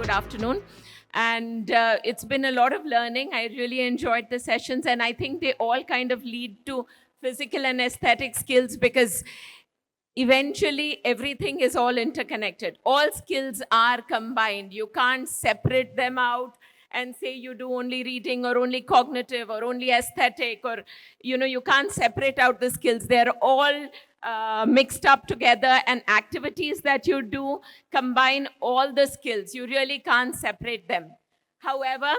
good afternoon. And it's been a lot of learning. I really enjoyed the sessions, and I think they all kind of lead to physical and aesthetic skills because eventually everything is all interconnected. All skills are combined. You can't separate them out and say you do only reading or only cognitive or only aesthetic, or you can't separate out the skills. They're all mixed up together, and activities that you do combine all the skills. You really can't separate them. However,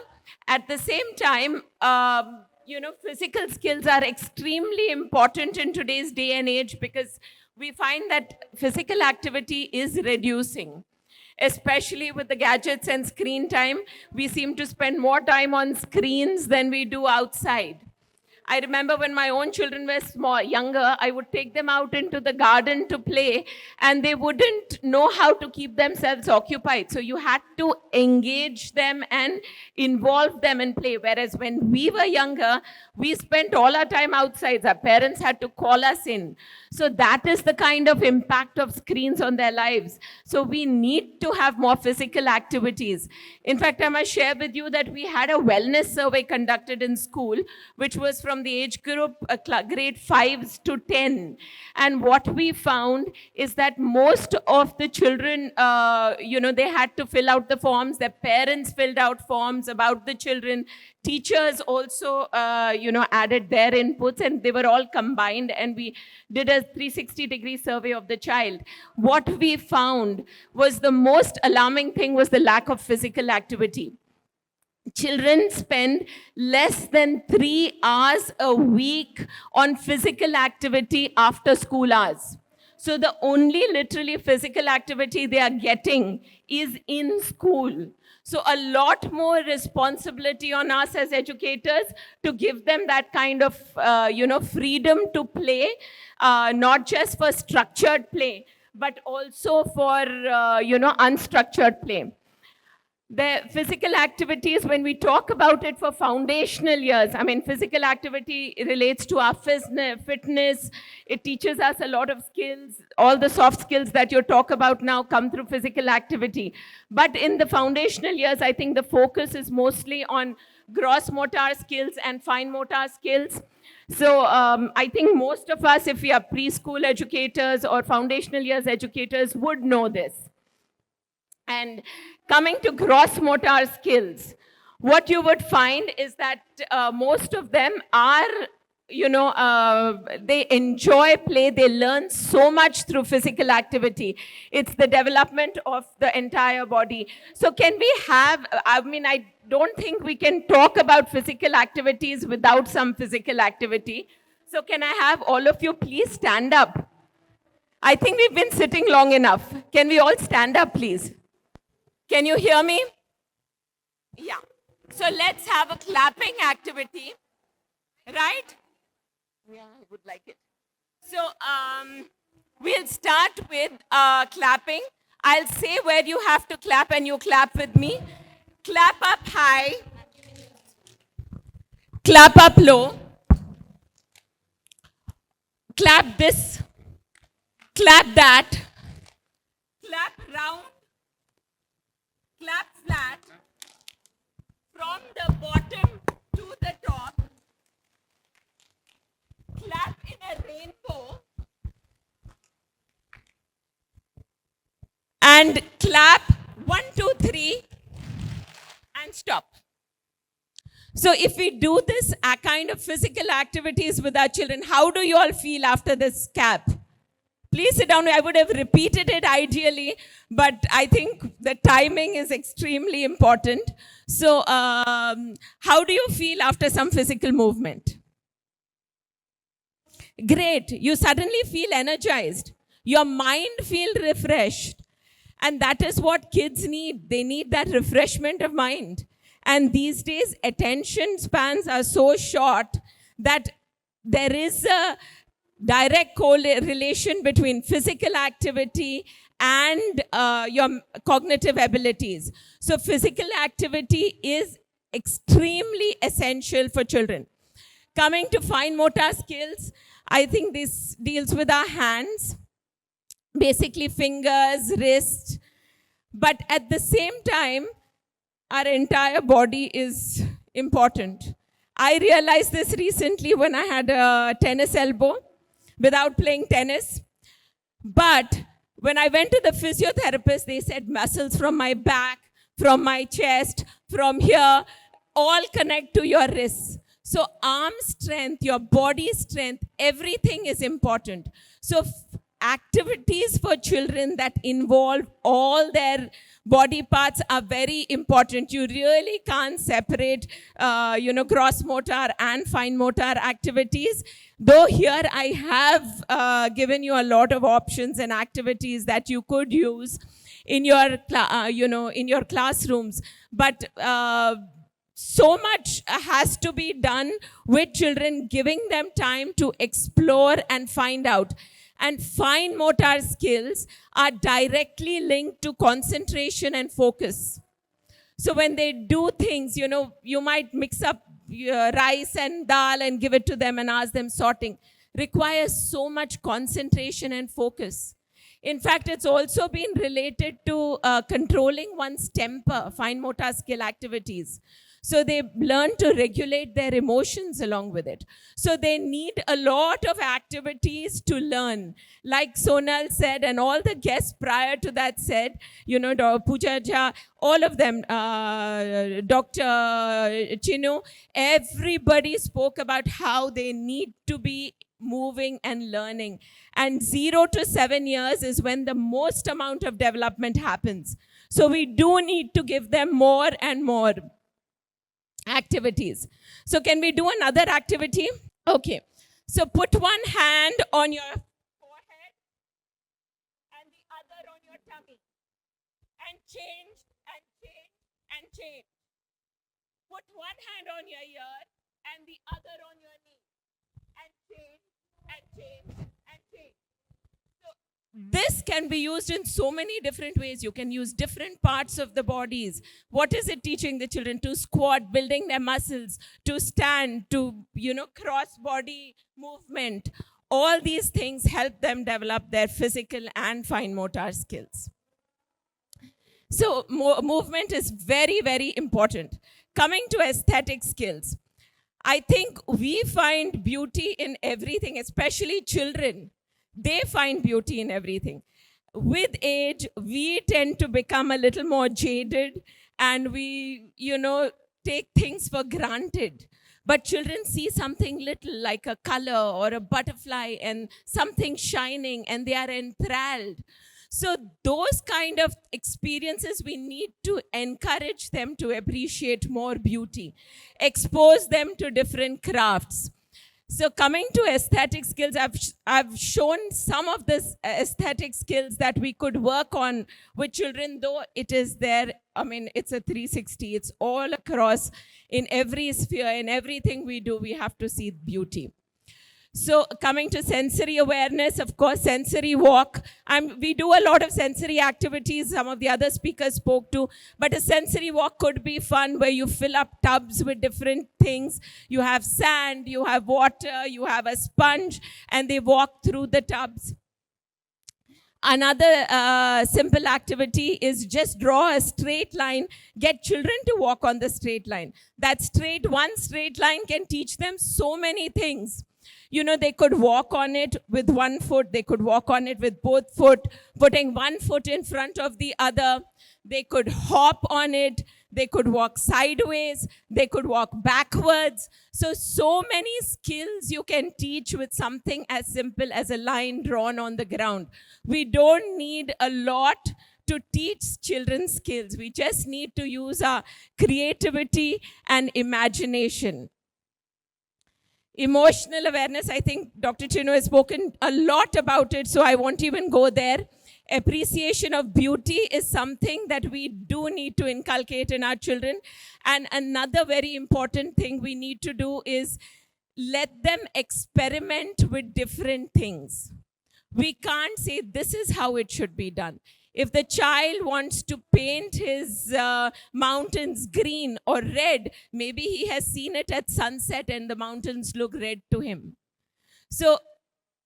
at the same time, physical skills are extremely important in today's day and age because we find that physical activity is reducing, especially with the gadgets and screen time. We seem to spend more time on screens than we do outside. I remember when my own children were younger, I would take them out into the garden to play, and they wouldn't know how to keep themselves occupied. So you had to engage them and involve them in play. Whereas when we were younger, we spent all our time outside. Our parents had to call us in. So that is the kind of impact of screens on their lives. So we need to have more physical activities. In fact, I must share with you that we had a wellness survey conducted in school, which was from the age group grade 5s to 10. And what we found is that most of the children, they had to fill out the forms. Their parents filled out forms about the children. Teachers also, added their inputs, and they were all combined, and we did a 360-degree survey of the child. What we found was the most alarming thing was the lack of physical activity. Children spend less than 3 hours a week on physical activity after school hours. So the only literally physical activity they are getting is in school. So a lot more responsibility on us as educators to give them that kind of, freedom to play, not just for structured play, but also for, unstructured play. The physical activities, when we talk about it for foundational years, physical activity relates to our fitness. It teaches us a lot of skills. All the soft skills that you talk about now come through physical activity. But in the foundational years, I think the focus is mostly on gross motor skills and fine motor skills. So I think most of us, if we are preschool educators or foundational years educators, would know this. And coming to gross motor skills, what you would find is that most of them are, they enjoy play. They learn so much through physical activity. It's the development of the entire body. So can we have, I don't think we can talk about physical activities without some physical activity. So can I have all of you please stand up? I think we've been sitting long enough. Can we all stand up, please? Can you hear me? Yeah. So let's have a clapping activity, right? Yeah, I would like it. So we'll start with clapping. I'll say where you have to clap and you clap with me. Clap up high. Clap up low. Clap this. Clap that. Clap round. Clap flat from the bottom to the top. Clap in a rainbow. And clap 1, 2, 3 and stop. So if we do this kind of physical activities with our children, how do you all feel after this clap? Please sit down. I would have repeated it ideally, but I think the timing is extremely important. So how do you feel after some physical movement? Great. You suddenly feel energized. Your mind feels refreshed. And that is what kids need. They need that refreshment of mind. And these days, attention spans are so short that there is a direct correlation between physical activity and your cognitive abilities. So physical activity is extremely essential for children. Coming to fine motor skills, I think this deals with our hands, basically fingers, wrists. But at the same time, our entire body is important. I realized this recently when I had a tennis elbow without playing tennis. But when I went to the physiotherapist, they said muscles from my back, from my chest, from here, all connect to your wrists. So arm strength, your body strength, everything is important. So activities for children that involve all their body parts are very important. You really can't separate, gross motor and fine motor activities. Though here I have given you a lot of options and activities that you could use in your, in your classrooms, but so much has to be done with children, giving them time to explore and find out. And fine motor skills are directly linked to concentration and focus. So when they do things, you might mix up rice and dal and give it to them and ask them sorting. Requires so much concentration and focus. In fact, it's also been related to controlling one's temper, fine motor skill activities. So they learn to regulate their emotions along with it. So they need a lot of activities to learn. Like Sonal said, and all the guests prior to that said, Pooja Jha, all of them, Dr. Chinu, everybody spoke about how they need to be moving and learning. And 0 to 7 years is when the most amount of development happens. So we do need to give them more and more activities. So can we do another activity? Okay. So put one hand on your forehead and the other on your tummy. And change and change and change. Put one hand on your ear and the other on your knee. And change and change and change. This can be used in so many different ways. You can use different parts of the bodies. What is it teaching the children? To squat, building their muscles, to stand, to, cross body movement. All these things help them develop their physical and fine motor skills. So movement is very, very important. Coming to aesthetic skills. I think we find beauty in everything, especially children. They find beauty in everything. With age, we tend to become a little more jaded and we, take things for granted. But children see something little like a color or a butterfly and something shining and they are enthralled. So those kind of experiences, we need to encourage them to appreciate more beauty, expose them to different crafts. So coming to aesthetic skills, I've shown some of this aesthetic skills that we could work on with children, though it is there. It's a 360. It's all across in every sphere, in everything we do, we have to see beauty. So coming to sensory awareness, of course, sensory walk. We do a lot of sensory activities, some of the other speakers spoke to, but a sensory walk could be fun where you fill up tubs with different things. You have sand, you have water, you have a sponge, and they walk through the tubs. Another simple activity is just draw a straight line, get children to walk on the straight line. One straight line can teach them so many things. They could walk on it with one foot, they could walk on it with both foot, putting one foot in front of the other. They could hop on it, they could walk sideways, they could walk backwards. So many skills you can teach with something as simple as a line drawn on the ground. We don't need a lot to teach children skills. We just need to use our creativity and imagination. Emotional awareness, I think Dr. Chinu has spoken a lot about it, so I won't even go there. Appreciation of beauty is something that we do need to inculcate in our children. And another very important thing we need to do is let them experiment with different things. We can't say this is how it should be done. If the child wants to paint his mountains green or red, maybe he has seen it at sunset and the mountains look red to him. So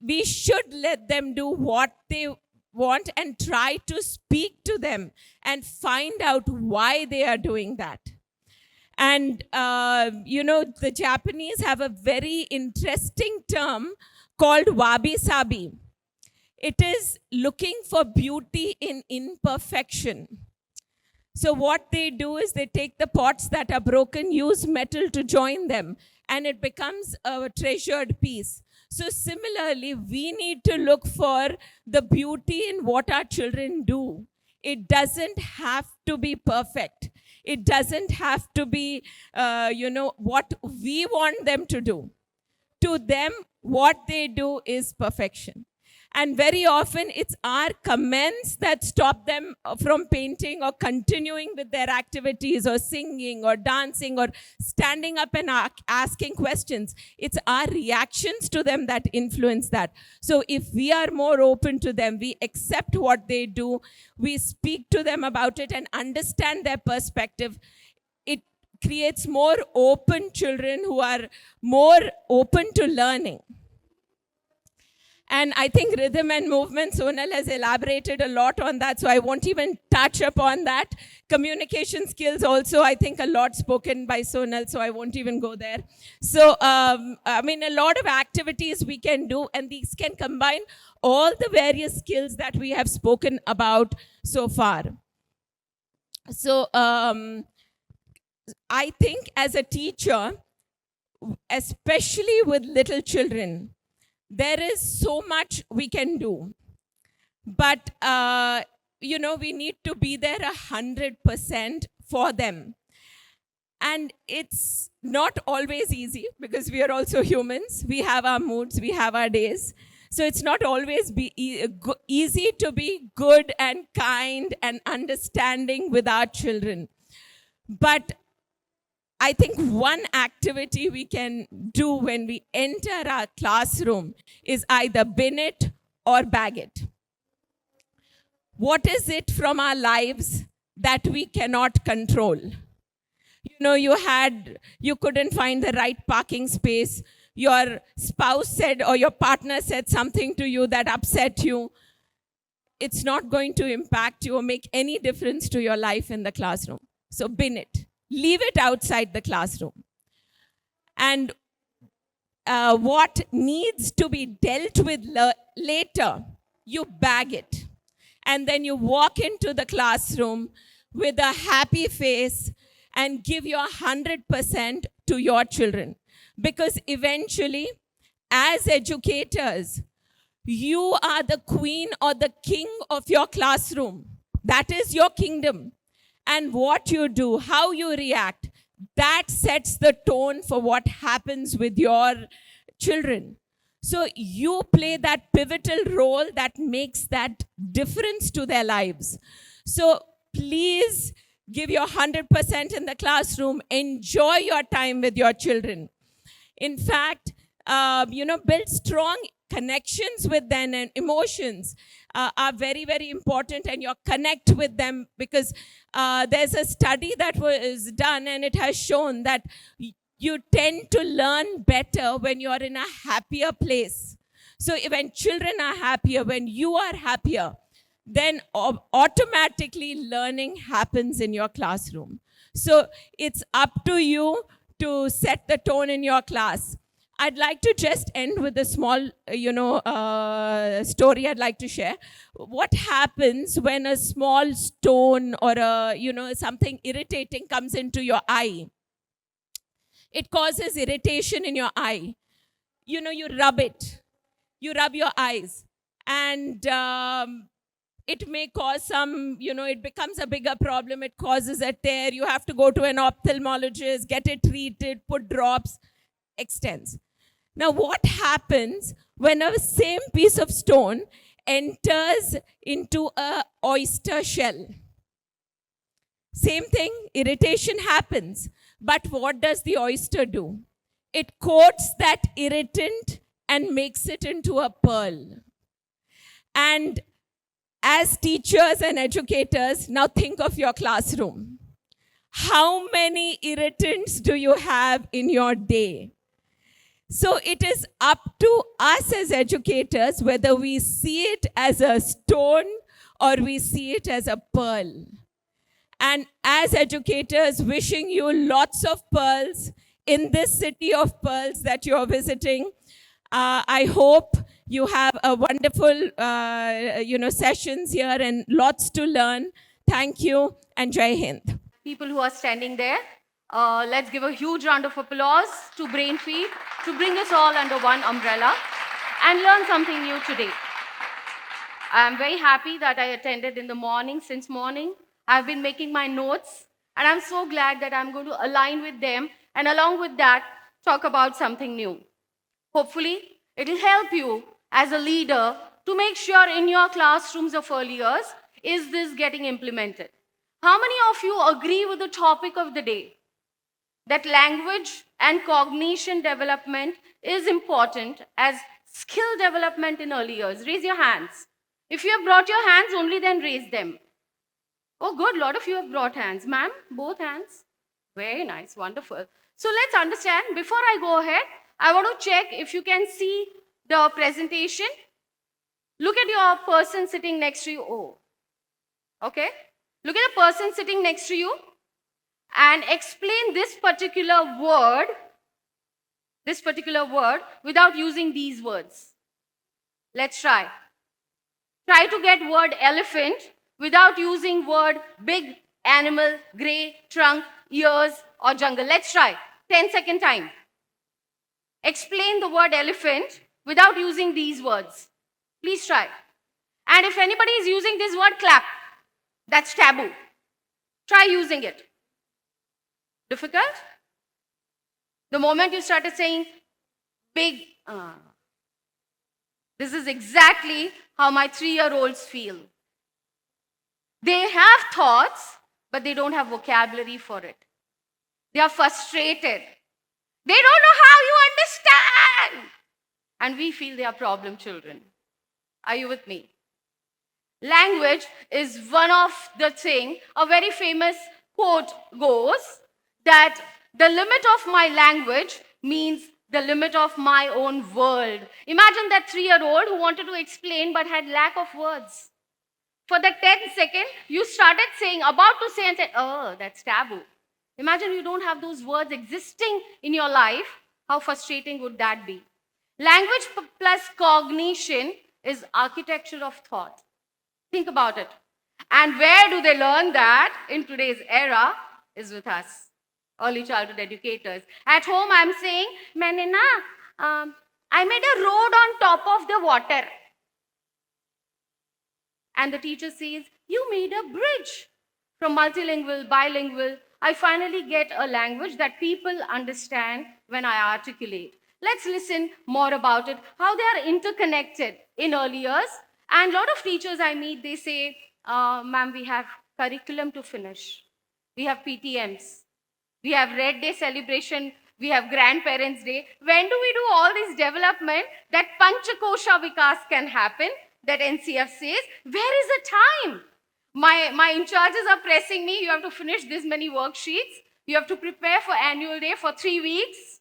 we should let them do what they want and try to speak to them and find out why they are doing that. And, the Japanese have a very interesting term called wabi-sabi. It is looking for beauty in imperfection. So what they do is they take the pots that are broken, use metal to join them, and it becomes a treasured piece. So similarly, we need to look for the beauty in what our children do. It doesn't have to be perfect. It doesn't have to be, what we want them to do. To them, what they do is perfection. And very often, it's our comments that stop them from painting or continuing with their activities or singing or dancing or standing up and asking questions. It's our reactions to them that influence that. So if we are more open to them, we accept what they do, we speak to them about it and understand their perspective, it creates more open children who are more open to learning. And I think rhythm and movement, Sonal has elaborated a lot on that, so I won't even touch upon that. Communication skills also, I think a lot spoken by Sonal, so I won't even go there. So, a lot of activities we can do, and these can combine all the various skills that we have spoken about so far. So, I think as a teacher, especially with little children, there is so much we can do. But, we need to be there 100% for them. And it's not always easy because we are also humans. We have our moods, we have our days. So it's not always easy to be good and kind and understanding with our children. But I think one activity we can do when we enter our classroom is either bin it or bag it. What is it from our lives that we cannot control? You couldn't find the right parking space. Your spouse said or your partner said something to you that upset you. It's not going to impact you or make any difference to your life in the classroom. So bin it. Leave it outside the classroom. And what needs to be dealt with later, you bag it. And then you walk into the classroom with a happy face and give your 100% to your children. Because eventually, as educators, you are the queen or the king of your classroom. That is your kingdom. And what you do, how you react, that sets the tone for what happens with your children. So you play that pivotal role that makes that difference to their lives. So please give your 100% in the classroom. Enjoy your time with your children. In fact, build strong connections with them, and emotions are very, very important, and you connect with them because there's a study that was done and it has shown that you tend to learn better when you're in a happier place. So when children are happier, when you are happier, then automatically learning happens in your classroom. So it's up to you to set the tone in your class. I'd like to just end with a small, story I'd like to share. What happens when a small stone or something irritating comes into your eye? It causes irritation in your eye. You rub it. You rub your eyes. And it may cause some, it becomes a bigger problem. It causes a tear. You have to go to an ophthalmologist, get it treated, put drops, extends. Now, what happens when a same piece of stone enters into an oyster shell? Same thing, irritation happens. But what does the oyster do? It coats that irritant and makes it into a pearl. And as teachers and educators, now think of your classroom. How many irritants do you have in your day? So it is up to us as educators whether we see it as a stone or we see it as a pearl. And as educators, wishing you lots of pearls in this city of pearls that you're visiting. I hope you have a wonderful, sessions here and lots to learn. Thank you and Jai Hind. People who are standing there, let's give a huge round of applause to Brainfeed to bring us all under one umbrella and learn something new today. I'm very happy that I attended in the morning. Since morning, I've been making my notes, and I'm so glad that I'm going to align with them and along with that, talk about something new. Hopefully, it'll help you as a leader to make sure in your classrooms of early years, is this getting implemented? How many of you agree with the topic of the day? That language and cognition development is important as skill development in early years. Raise your hands. If you have brought your hands, only then raise them. Oh, good. A lot of you have brought hands. Ma'am, both hands. Very nice. Wonderful. So let's understand. Before I go ahead, I want to check if you can see the presentation. Look at your person sitting next to you. Oh, okay. Look at the person sitting next to you and explain this particular word without using these words. Let's try. Try to get word elephant without using word big, animal, gray, trunk, ears, or jungle. Let's try. 10-second time. Explain the word elephant without using these words. Please try. And if anybody is using this word, clap. That's taboo. Try using it. Difficult? The moment you started saying big, this is exactly how my 3-year-olds feel. They have thoughts, but they don't have vocabulary for it. They are frustrated. They don't know how you understand. And we feel they are problem children. Are you with me? Language is one of the thing, a very famous quote goes that the limit of my language means the limit of my own world. Imagine that 3-year-old who wanted to explain but had lack of words. For the 10th second, you started saying, about to say and said, oh, that's taboo. Imagine you don't have those words existing in your life. How frustrating would that be? Language plus cognition is architecture of thought. Think about it. And where do they learn that in today's era is with us, early childhood educators. At home, I'm saying, I made a road on top of the water. And the teacher says, you made a bridge. From multilingual, bilingual, I finally get a language that people understand when I articulate. Let's listen more about it, how they are interconnected in early years. And a lot of teachers I meet, they say, ma'am, we have curriculum to finish. We have PTMs. We have Red Day celebration. We have Grandparents' Day. When do we do all this development that Panchakosha Vikas can happen, that NCF says? Where is the time? My in-charges are pressing me. You have to finish this many worksheets. You have to prepare for annual day for 3 weeks.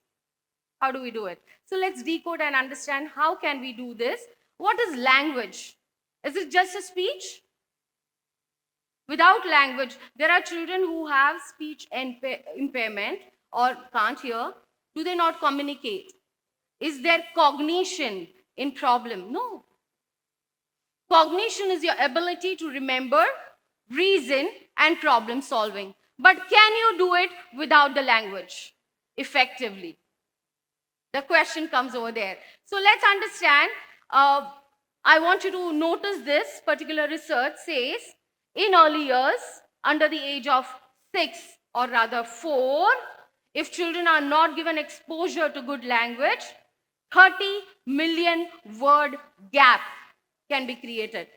How do we do it? So let's decode and understand how can we do this. What is language? Is it just a speech? Without language, there are children who have speech impairment or can't hear. Do they not communicate? Is there cognition in problem? No. Cognition is your ability to remember, reason, and problem solving. But can you do it without the language effectively? The question comes over there. So let's understand. I want you to notice this particular research says, in early years, under the age of 6 or rather 4, if children are not given exposure to good language, 30 million word gap can be created.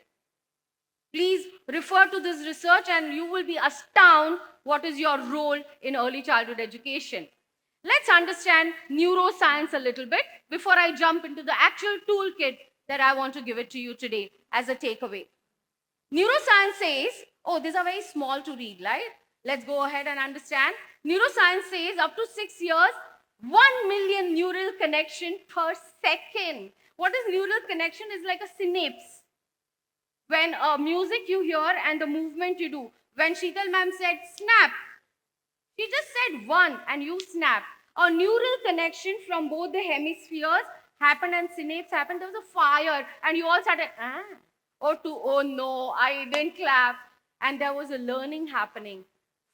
Please refer to this research and you will be astounded what is your role in early childhood education. Let's understand neuroscience a little bit before I jump into the actual toolkit that I want to give it to you today as a takeaway. Neuroscience says, oh, these are very small to read, right? Let's go ahead and understand. Neuroscience says up to 6 years, 1 million neural connection per second. What is neural connection? Is like a synapse. When music you hear and the movement you do. When Sheetal ma'am said snap, she just said one and you snap. A neural connection from both the hemispheres happened and synapse happened. There was a fire and you all started, ah. Oh no, I didn't clap. And there was a learning happening.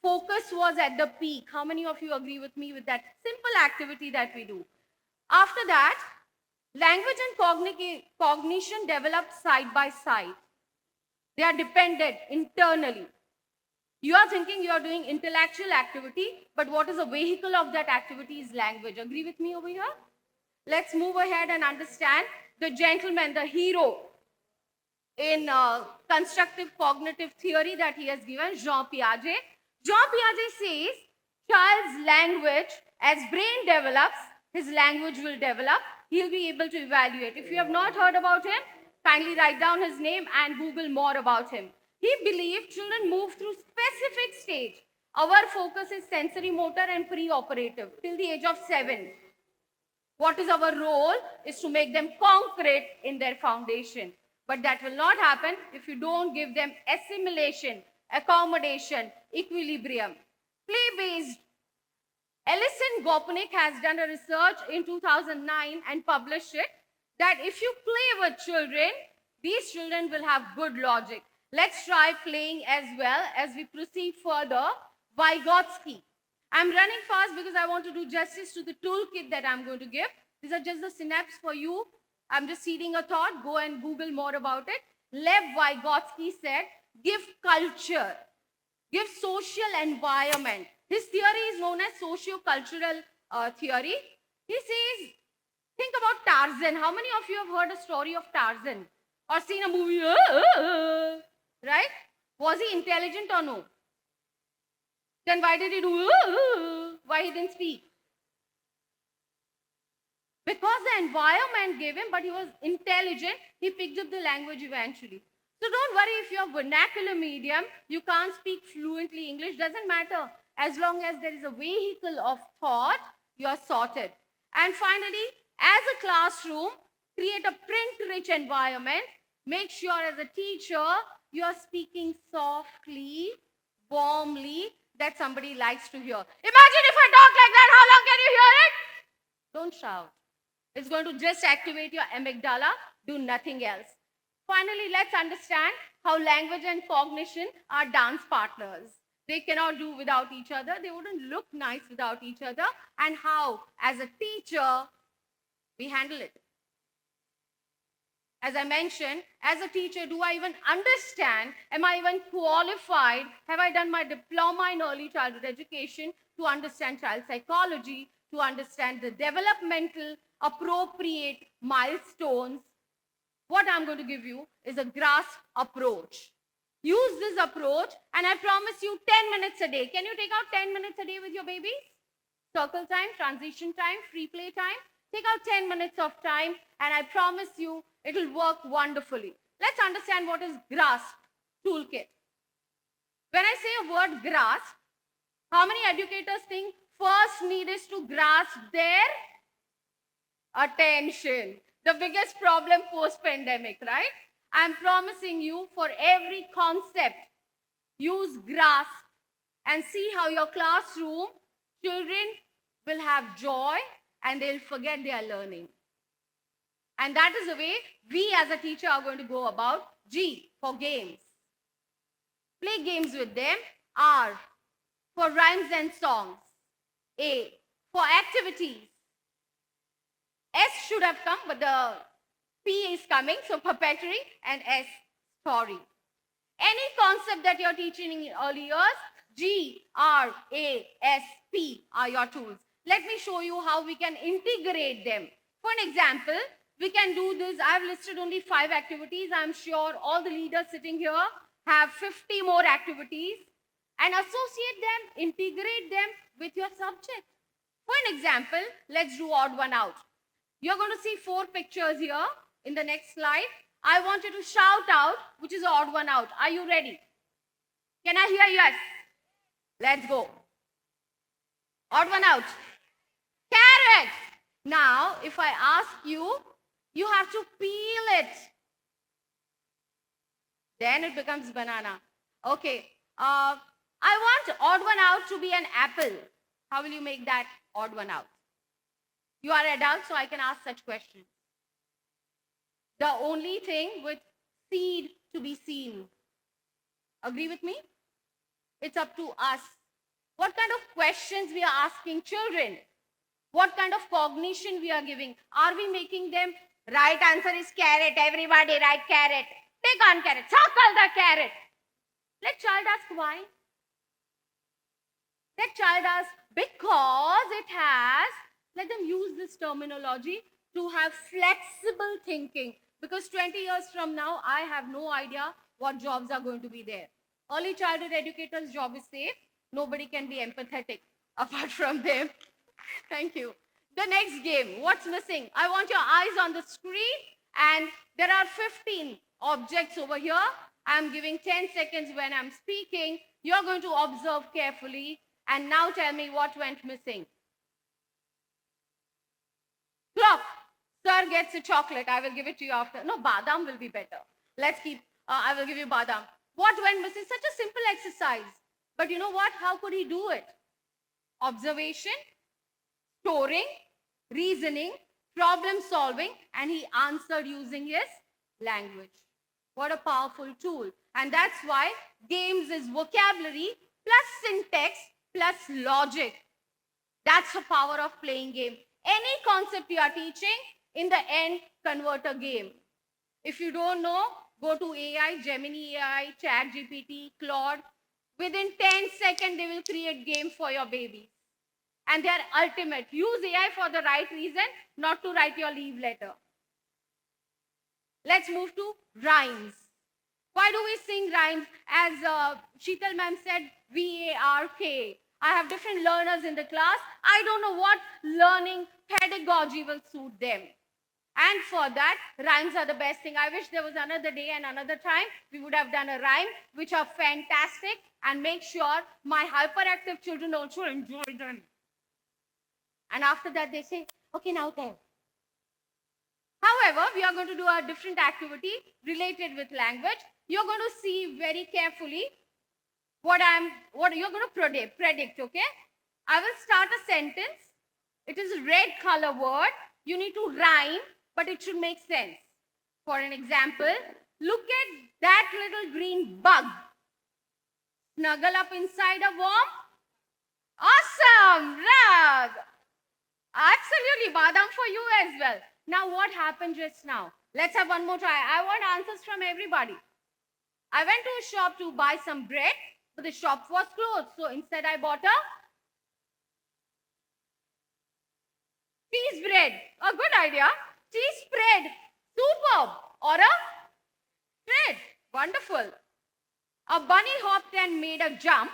Focus was at the peak. How many of you agree with me with that simple activity that we do? After that, language and cognition developed side by side. They are dependent internally. You are thinking you are doing intellectual activity, but what is a vehicle of that activity is language. Agree with me over here? Let's move ahead and understand the gentleman, the hero in constructive cognitive theory that he has given, Jean Piaget. Jean Piaget says, child's language, as brain develops, his language will develop. He'll be able to evaluate. If you have not heard about him, kindly write down his name and Google more about him. He believed children move through specific stage. Our focus is sensory motor and pre-operative till the age of 7. What is our role is to make them concrete in their foundation. But that will not happen if you don't give them assimilation, accommodation, equilibrium. Play-based. Alison Gopnik has done a research in 2009 and published it that if you play with children, these children will have good logic. Let's try playing as well as we proceed further. Vygotsky. I'm running fast because I want to do justice to the toolkit that I'm going to give. These are just the synapses for you. I'm just seeding a thought. Go and Google more about it. Lev Vygotsky said, give culture, give social environment. His theory is known as socio-cultural theory. He says, think about Tarzan. How many of you have heard a story of Tarzan? Or seen a movie? Right? Was he intelligent or no? Then why did he do? Why he didn't speak? Because the environment gave him, but he was intelligent, he picked up the language eventually. So don't worry if you're vernacular medium, you can't speak fluently English, doesn't matter. As long as there is a vehicle of thought, you're sorted. And finally, as a classroom, create a print-rich environment. Make sure as a teacher, you're speaking softly, warmly, that somebody likes to hear. Imagine if I talk like that, how long can you hear it? Don't shout. It's going to just activate your amygdala, do nothing else. Finally, let's understand how language and cognition are dance partners. They cannot do without each other. They wouldn't look nice without each other. And how, as a teacher, we handle it. As I mentioned, as a teacher, do I even understand? Am I even qualified? Have I done my diploma in early childhood education to understand child psychology, to understand the developmental appropriate milestones? What I'm going to give you is a grasp approach. Use this approach and I promise you 10 minutes a day. Can you take out 10 minutes a day with your babies? Circle time, transition time, free play time. Take out 10 minutes of time and I promise you it will work wonderfully. Let's understand what is grasp toolkit. When I say a word grasp, how many educators think first need is to grasp their attention? The biggest problem post-pandemic, right? I'm promising you for every concept, use grasp and see how your classroom children will have joy and they'll forget their learning. And that is the way we as a teacher are going to go about. G for games. Play games with them. R for rhymes and songs. A for activities. S should have come, but the P is coming, so perpetuary, and S, story. Any concept that you're teaching in early years, G, R, A, S, P are your tools. Let me show you how we can integrate them. For an example, we can do this. I've listed only 5 activities. I'm sure all the leaders sitting here have 50 more activities, and associate them, integrate them with your subject. For an example, let's do odd one out. You're going to see 4 pictures here in the next slide. I want you to shout out, which is odd one out. Are you ready? Can I hear yes? Let's go. Odd one out. Carrot. Now, if I ask you, you have to peel it. Then it becomes banana. Okay. I want odd one out to be an apple. How will you make that odd one out? You are adults, so I can ask such questions. The only thing with seed to be seen. Agree with me? It's up to us. What kind of questions we are asking children? What kind of cognition we are giving? Are we making them right answer is carrot, everybody write carrot. Take on carrot, circle the carrot. Let child ask why. Let child ask because it has, let them use this terminology to have flexible thinking. Because 20 years from now, I have no idea what jobs are going to be there. Early childhood educators' job is safe. Nobody can be empathetic apart from them. Thank you. The next game, what's missing? I want your eyes on the screen, and there are 15 objects over here. I'm giving 10 seconds when I'm speaking. You're going to observe carefully, and now tell me what went missing. Clock. Sir gets a chocolate. I will give it to you after. No, badam will be better. Let's keep, I will give you badam. What went missing? Such a simple exercise. But you know what? How could he do it? Observation, storing, reasoning, problem solving, and he answered using his language. What a powerful tool. And that's why games is vocabulary plus syntax plus logic. That's the power of playing game. Any concept you are teaching, in the end, convert a game. If you don't know, go to AI, Gemini AI, ChatGPT, Claude. Within 10 seconds, they will create games for your baby. And they are ultimate. Use AI for the right reason, not to write your leave letter. Let's move to rhymes. Why do we sing rhymes? As Sheetal ma'am said, V-A-R-K. I have different learners in the class. I don't know what learning pedagogy will suit them. And for that, rhymes are the best thing. I wish there was another day and another time we would have done a rhyme, which are fantastic, and make sure my hyperactive children also enjoy them. And after that, they say, okay, now tell. However, we are going to do a different activity related with language. You're going to see very carefully what you're going to predict, okay? I will start a sentence. It is a red color word. You need to rhyme, but it should make sense. For an example, look at that little green bug. Snuggle up inside a worm. Awesome, rug. Absolutely, badam for you as well. Now, what happened just now? Let's have one more try. I want answers from everybody. I went to a shop to buy some bread, but the shop was closed. So instead, I bought a cheese bread. A good idea. Cheese spread. Superb. Or a bread. Wonderful. A bunny hopped and made a jump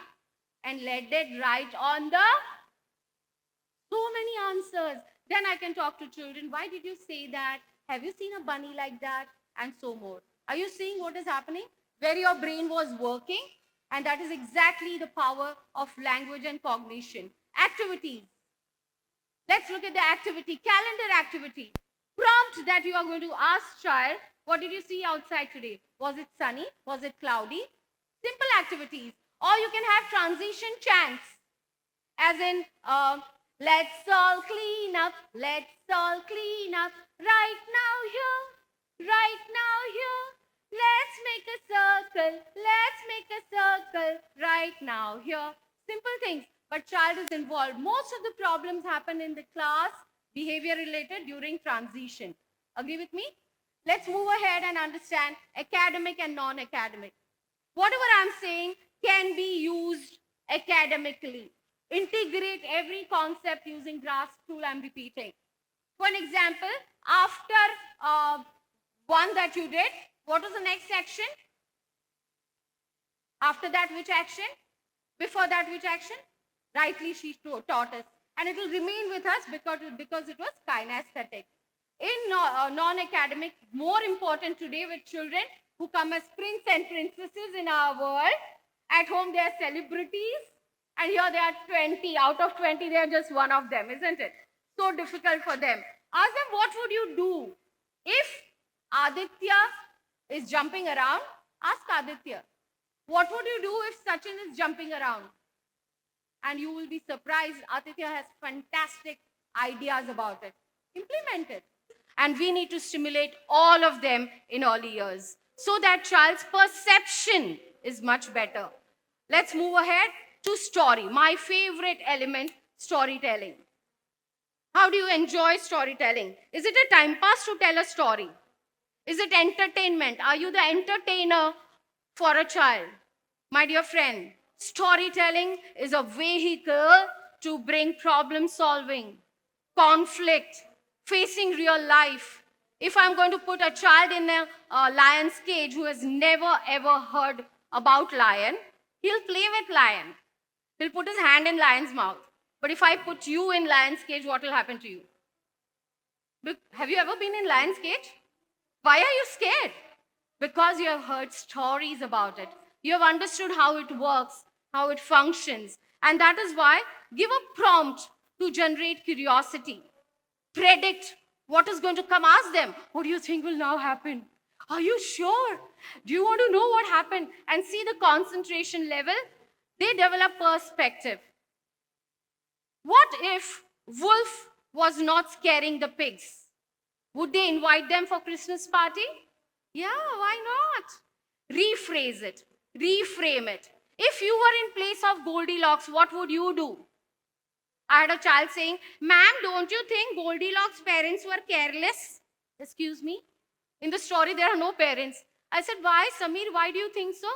and landed right on the. So many answers. Then I can talk to children. Why did you say that? Have you seen a bunny like that? And so more. Are you seeing what is happening? Where your brain was working? And that is exactly the power of language and cognition. Activities. Let's look at the activity. Calendar activity. Prompt that you are going to ask child, what did you see outside today? Was it sunny? Was it cloudy? Simple activities. Or you can have transition chants. As in, let's all clean up, let's all clean up, right now here, right now here. Let's make a circle, let's make a circle, right now here. Simple things, but child is involved. Most of the problems happen in the class, behavior related during transition. Agree with me? Let's move ahead and understand academic and non-academic. Whatever I'm saying can be used academically. Integrate every concept using GRASP tool I'm repeating. For an example, after one that you did, what was the next action? After that, which action? Before that, which action? Rightly, she taught us. And it will remain with us because it was kinesthetic. In non-academic, more important today with children who come as prince and princesses in our world. At home, they are celebrities. And here they are 20. Out of 20, they are just one of them, isn't it? so difficult for them. Ask them, what would you do if Aditya is jumping around? Ask Aditya, what would you do if Sachin is jumping around? And you will be surprised. Aditya has fantastic ideas about it. Implement it. And we need to stimulate all of them in early years so that child's perception is much better. Let's move ahead to story. My favorite element, storytelling. How do you enjoy storytelling? Is it a time pass to tell a story? Is it entertainment? Are you the entertainer for a child? My dear friend, storytelling is a vehicle to bring problem solving, conflict, facing real life. If I'm going to put a child in a lion's cage who has never ever heard about lion, he'll play with lion. He'll put his hand in lion's mouth. But if I put you in lion's cage, what will happen to you? Have you ever been in lion's cage? Why are you scared? Because you have heard stories about it. You have understood how it works, how it functions. And that is why give a prompt to generate curiosity. Predict what is going to come. Ask them, what do you think will now happen? Are you sure? Do you want to know what happened? And see the concentration level. They develop perspective. What if wolf was not scaring the pigs? Would they invite them for Christmas party? Yeah, why not? Rephrase it. Reframe it. If you were in place of Goldilocks, what would you do? I had a child saying, ma'am, don't you think Goldilocks' parents were careless? Excuse me? In the story, there are no parents. I said, why, Samir? Why do you think so?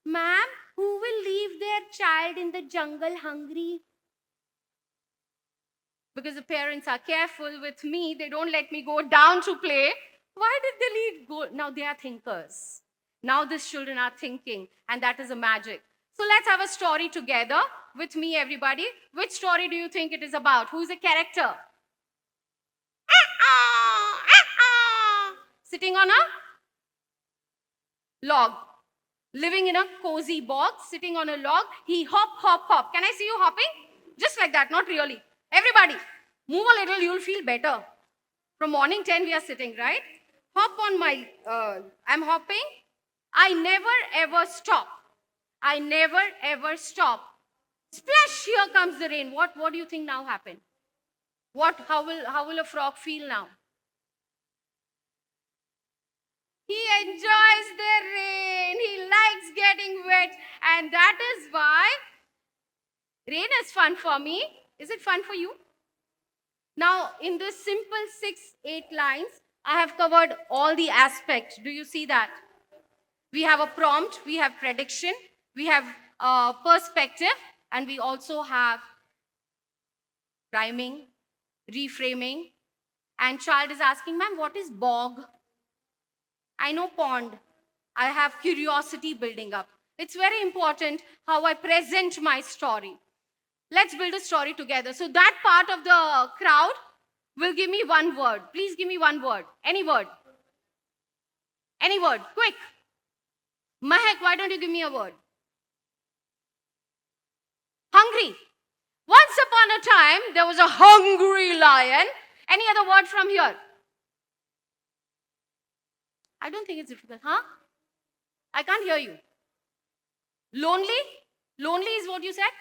Ma'am, who will leave their child in the jungle hungry? Because the parents are careful with me. They don't let me go down to play. Why did they leave? Now they are thinkers. Now these children are thinking. And that is a magic. So let's have a story together with me, everybody. Which story do you think it is about? Who is a character? Sitting on a log. Living in a cozy box, sitting on a log. He hop, hop, hop. Can I see you hopping? Just like that, not really. Everybody, move a little, you'll feel better. From morning 10, we are sitting, right? Hop on my, I'm hopping. I never ever stop. I never ever stop. Splash, here comes the rain. What do you think now happened? How will a frog feel now? He enjoys the rain. He likes getting wet. And that is why rain is fun for me. Is it fun for you? Now, in this simple 6-8 lines, I have covered all the aspects. Do you see that? We have a prompt, we have prediction, we have perspective, and we also have rhyming, reframing. And child is asking, ma'am, what is bog? I know pond. I have curiosity building up. It's very important how I present my story. Let's build a story together. So that part of the crowd will give me one word. Please give me one word. Any word. Any word. Quick. Mahek, why don't you give me a word? Hungry. Once upon a time, there was a hungry lion. Any other word from here? I don't think it's difficult. Huh? I can't hear you. Lonely? Lonely is what you said?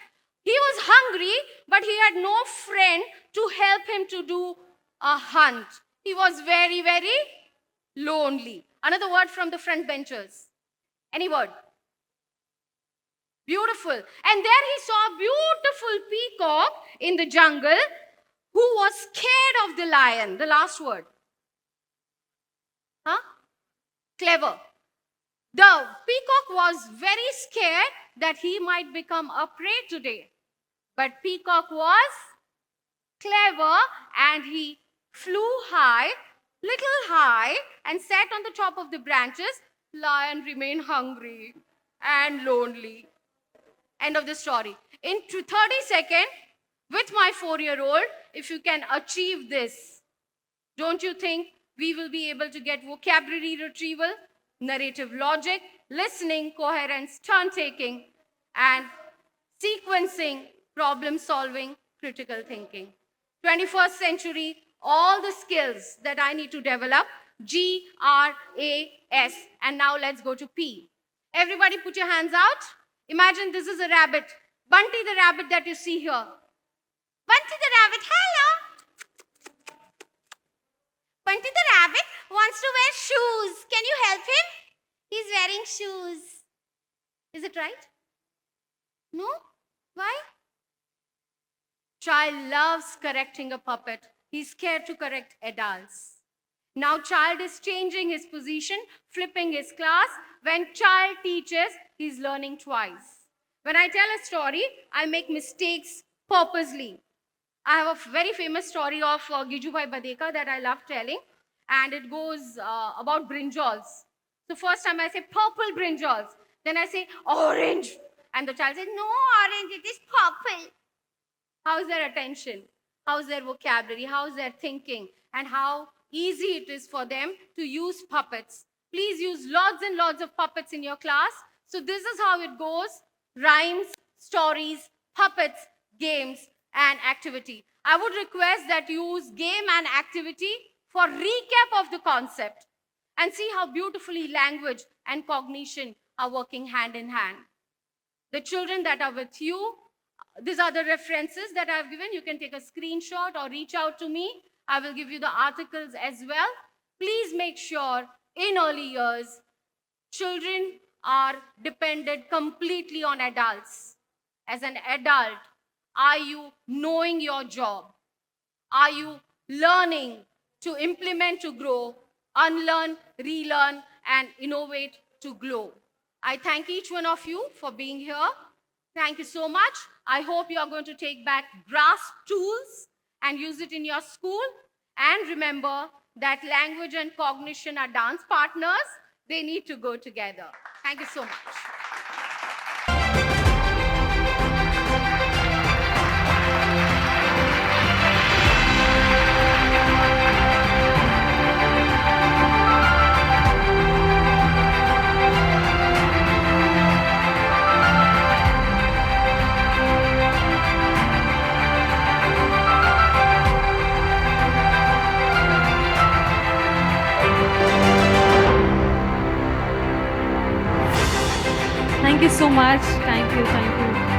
He was hungry, but he had no friend to help him to do a hunt. He was very, very lonely. Another word from the front benchers. Any word? Beautiful. And there he saw a beautiful peacock in the jungle who was scared of the lion. The last word. Huh? Clever. The peacock was very scared that he might become a prey today. But peacock was clever and he flew high, little high, and sat on the top of the branches. Lion remained hungry and lonely. End of the story. In 30 seconds, with my 4-year-old, if you can achieve this, don't you think we will be able to get vocabulary retrieval, narrative logic, listening, coherence, turn-taking, and sequencing, problem-solving, critical thinking? 21st century, all the skills that I need to develop, GRAS. And now let's go to P. Everybody put your hands out. Imagine this is a rabbit. Bunty the rabbit that you see here. Bunty the rabbit, hello. Bunty the rabbit wants to wear shoes. Can you help him? He's wearing shoes. Is it right? No? Why? Child loves correcting a puppet. He's scared to correct adults. Now child is changing his position, flipping his class. When child teaches, he's learning twice. When I tell a story, I make mistakes purposely. I have a very famous story of Gijubhai Badeka that I love telling, and it goes about brinjals. So first time I say purple brinjals, then I say orange, and the child says, no orange, it is purple. How's their attention? How's their vocabulary? How's their thinking? And how easy it is for them to use puppets. Please use lots and lots of puppets in your class. So this is how it goes: rhymes, stories, puppets, games, and activity. I would request that you use game and activity for recap of the concept and see how beautifully language and cognition are working hand in hand. The children that are with you, these are the references that I've given. You can take a screenshot or reach out to me. I will give you the articles as well. Please make sure in early years, children are dependent completely on adults. As an adult, are you knowing your job? Are you learning to implement to grow, unlearn, relearn, and innovate to grow? I thank each one of you for being here. Thank you so much. I hope you are going to take back brass tools and use it in your school. And remember that language and cognition are dance partners. They need to go together. Thank you so much. Thank you so much. Thank you. Thank you.